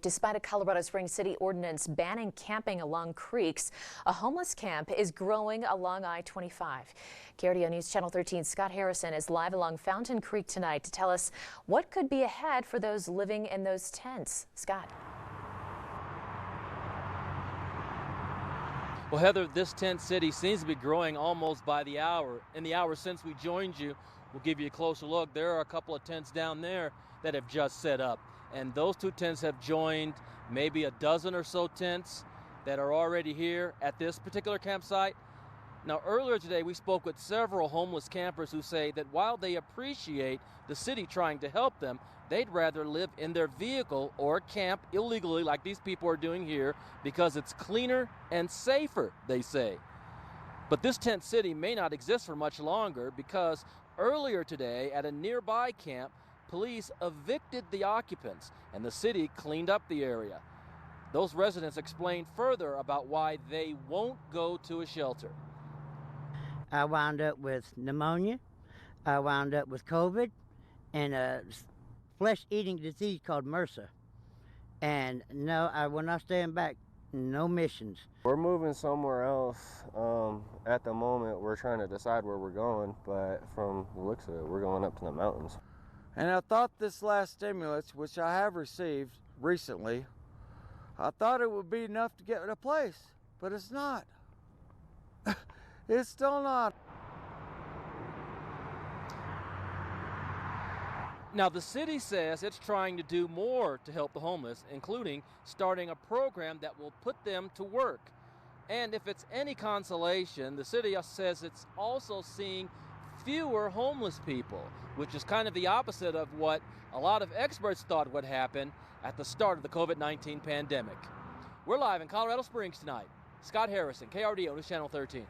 Despite a Colorado Springs city ordinance banning camping along creeks, a homeless camp is growing along I-25. KRDO News Channel 13's Scott Harrison is live along Fountain Creek tonight to tell us what could be ahead for those living in those tents. Scott. Well, Heather, this tent city seems to be growing almost by the hour. In the hour since we joined you, we'll give you a closer look. There are a couple of tents down there that have just set up. And those two tents have joined maybe a dozen or so tents that are already here at this particular campsite. Now, earlier today, we spoke with several homeless campers who say that while they appreciate the city trying to help them, they'd rather live in their vehicle or camp illegally like these people are doing here because it's cleaner and safer, they say. But this tent city may not exist for much longer because earlier today at a nearby camp, police evicted the occupants and the city cleaned up the area. Those residents explained further about why they won't go to a shelter. I wound up with pneumonia, I wound up with COVID, and a flesh-eating disease called MRSA. And no, I will not stand back, no missions. We're moving somewhere else. At the moment, we're trying to decide where we're going, but from the looks of it, we're going up to the mountains. And I thought this last stimulus, which I have received recently, I thought it would be enough to get a place, but it's not. It's still not. Now, the city says it's trying to do more to help the homeless, including starting a program that will put them to work. And if it's any consolation, the city says it's also seeing fewer homeless people, which is kind of the opposite of what a lot of experts thought would happen at the start of the COVID-19 pandemic. We're live in Colorado Springs tonight. Scott Harrison, KRDO News Channel 13.